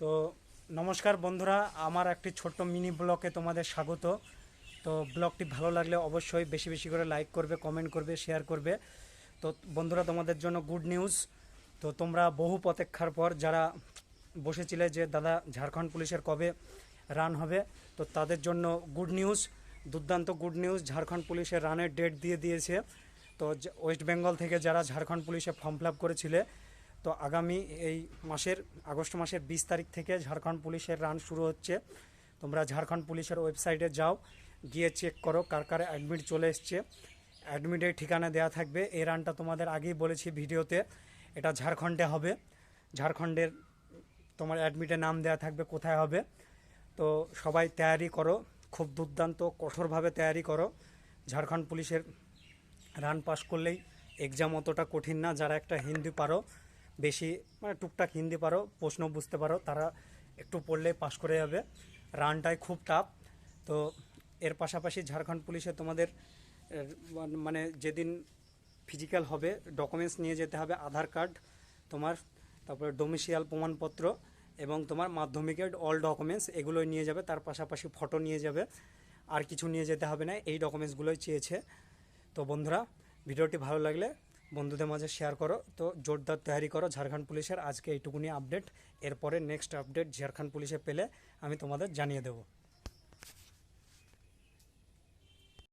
তো নমস্কার বন্ধুরা, আমার একটি ছোট্ট মিনি ব্লগে তোমাদের স্বাগত। তো ব্লগটি ভালো লাগলে অবশ্যই বেশি বেশি করে লাইক করবে, কমেন্ট করবে, শেয়ার করবে। তো বন্ধুরা, তোমাদের জন্য গুড নিউজ। তো তোমরা বহু প্রতীক্ষার পর যারা বসেছিলে যে দাদা ঝাড়খণ্ড পুলিশের কবে রান হবে, তো তাদের জন্য গুড নিউজ, দুর্দান্ত গুড নিউজ। ঝাড়খণ্ড পুলিশের রানের ডেট দিয়ে দিয়েছে। তো ওয়েস্ট বেঙ্গল থেকে যারা ঝাড়খণ্ড পুলিশে ফর্ম ফিল আপ করেছিলে, তো আগামী এই মাসের আগস্ট মাসের 20 তারিখ থেকে ঝাড়খণ্ড পুলিশের রান শুরু হচ্ছে। তোমরা ঝাড়খণ্ড পুলিশের ওয়েবসাইটে যাও, গিয়ে চেক করো কার কার অ্যাডমিট চলে এসছে। অ্যাডমিটের ঠিকানা দেওয়া থাকবে। এই রানটা তোমাদের আগেই বলেছি ভিডিওতে, এটা ঝাড়খণ্ডে হবে। ঝাড়খণ্ডের তোমার অ্যাডমিটের নাম দেওয়া থাকবে কোথায় হবে। তো সবাই তৈয়ারি করো, খুব দুর্দান্ত কঠোরভাবে তৈয়ারি করো। ঝাড়খণ্ড পুলিশের রান পাস করলেই এক্সাম অতটা কঠিন না। যারা একটা হিন্দি পারো, বেশি মানে টুকটাক হিন্দি পারো, প্রশ্ন বুঝতে পারো, তারা একটু পড়লেই পাস করে যাবে। রানটাই খুব টাফ। তো এর পাশাপাশি ঝাড়খণ্ড পুলিশে তোমাদের মানে যেদিন ফিজিক্যাল হবে, ডকুমেন্টস নিয়ে যেতে হবে, আধার কার্ড তোমার, তারপরে ডোমিসিয়াল প্রমাণপত্র এবং তোমার মাধ্যমিকের অল ডকুমেন্টস, এগুলোই নিয়ে যাবে। তার পাশাপাশি ফটো নিয়ে যাবে, আর কিছু নিয়ে যেতে হবে না। এই ডকুমেন্টসগুলোই চেয়েছে। তো বন্ধুরা, ভিডিওটি ভালো লাগলে বন্ধুদের মাঝে শেয়ার করো। তো জোরদার তৈরি করো ঝাড়খণ্ড পুলিশের। আজকে এইটুকুনি আপডেট। এরপরে নেক্সট আপডেট ঝাড়খণ্ড পুলিশে পেলে আমি তোমাদের জানিয়ে দেবো।